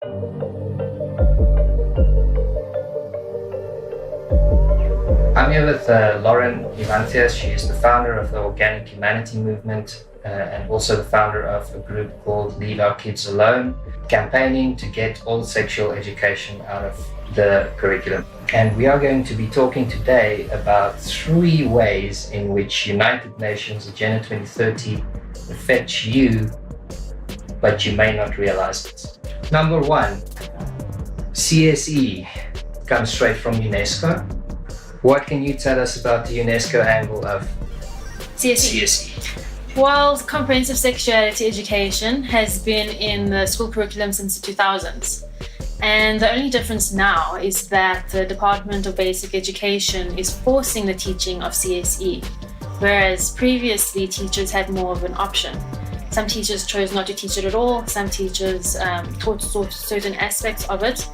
I'm here with Lauren Ivantias. She is the founder of the Organic Humanity Movement and also the founder of a group called Leave Our Kids Alone, campaigning to get all sexual education out of the curriculum. And we are going to be talking today about 3 ways in which United Nations Agenda 2030 affects you, but you may not realize it. Number 1, CSE comes straight from UNESCO. What can you tell us about the UNESCO angle of CSE? Well, comprehensive sexuality education has been in the school curriculum since the 2000s. And the only difference now is that the Department of Basic Education is forcing the teaching of CSE, whereas previously teachers had more of an option. Some teachers chose not to teach it at all, some teachers taught certain aspects of it,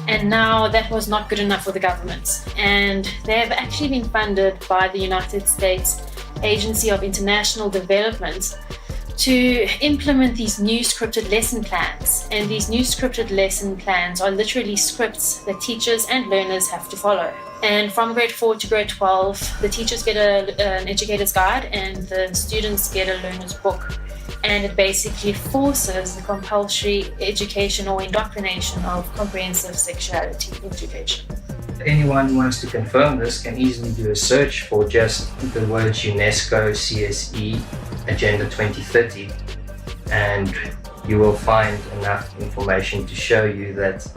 and now that was not good enough for the government. And they have actually been funded by the United States Agency of International Development to implement these new scripted lesson plans. And these new scripted lesson plans are literally scripts that teachers and learners have to follow. And from grade 4 to grade 12, the teachers get an educator's guide and the students get a learner's book. And it basically forces the compulsory education or indoctrination of comprehensive sexuality education. Anyone who wants to confirm this can easily do a search for just the words UNESCO CSE Agenda 2030, and you will find enough information to show you that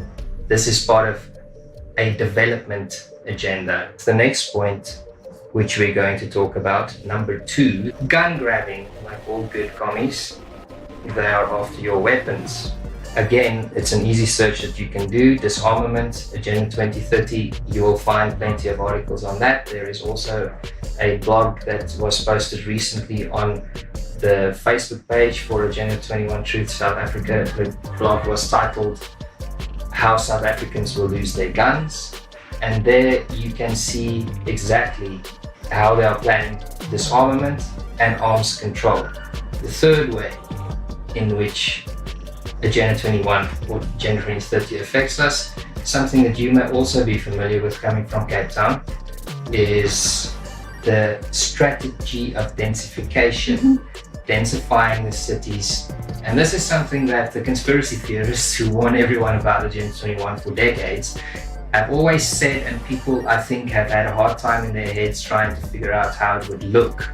this is part of a development agenda. The next point, which we're going to talk about, number 2, gun grabbing. Like all good commies, they are after your weapons. Again, it's an easy search that you can do. Disarmament, Agenda 2030, you will find plenty of articles on that. There is also a blog that was posted recently on the Facebook page for Agenda 21 Truth South Africa. The blog was titled How South Africans Will Lose Their Guns. And there you can see exactly how they are planning disarmament and arms control. The third way in which Agenda 21 or Agenda 2030 affects us, something that you may also be familiar with coming from Cape Town, is the strategy of densification, densifying the cities. And this is something that the conspiracy theorists who warn everyone about Agenda 21 for decades have always said, and people I think have had a hard time in their heads trying to figure out how it would look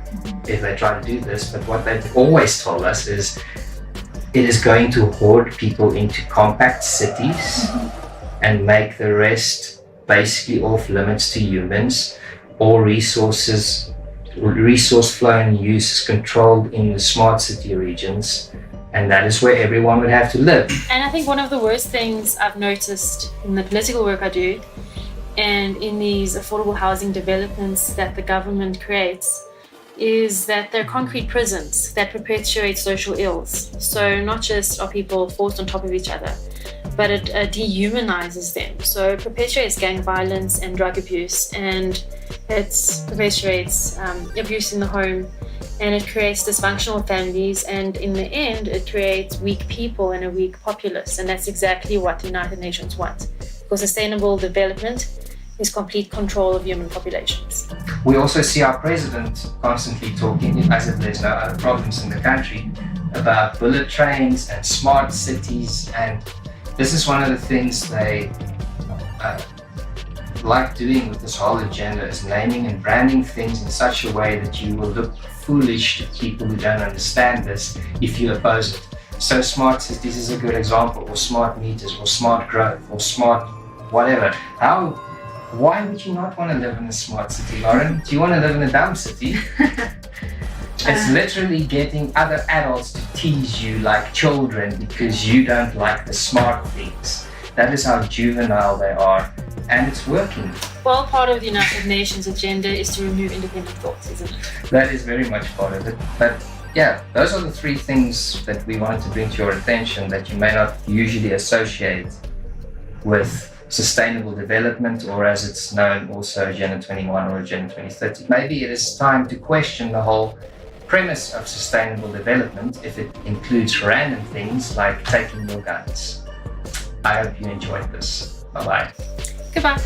if they try to do this. But what they've always told us is it is going to hoard people into compact cities and make the rest basically off limits to humans. All resource flow and use is controlled in the smart city regions, and that is where everyone would have to live. And I think one of the worst things I've noticed in the political work I do and in these affordable housing developments that the government creates is that they're concrete prisons that perpetuate social ills. So not just are people forced on top of each other, but it dehumanizes them. So it perpetuates gang violence and drug abuse, and it perpetuates abuse in the home, and it creates dysfunctional families, and in the end it creates weak people and a weak populace. And that's exactly what the United Nations want, because sustainable development is complete control of human populations. We also see our president constantly talking, as if there's no other problems in the country, about bullet trains and smart cities. And this is one of the things they like doing with this whole agenda, is naming and branding things in such a way that you will look foolish to people who don't understand this if you oppose it. So smart cities is a good example, or smart meters, or smart growth, or smart whatever. Why would you not want to live in a smart city, Lauren? Do you want to live in a dumb city? It's literally getting other adults to tease you like children because you don't like the smart things. That is how juvenile they are, and it's working. Well, part of the United Nations agenda is to remove independent thoughts, isn't it? That is very much part of it. But yeah, those are the 3 things that we wanted to bring to your attention that you may not usually associate with sustainable development, or as it's known also Agenda 21 or Agenda 2030. Maybe it is time to question the whole premise of sustainable development if it includes random things like taking your guns. I hope you enjoyed this. Bye-bye. Goodbye.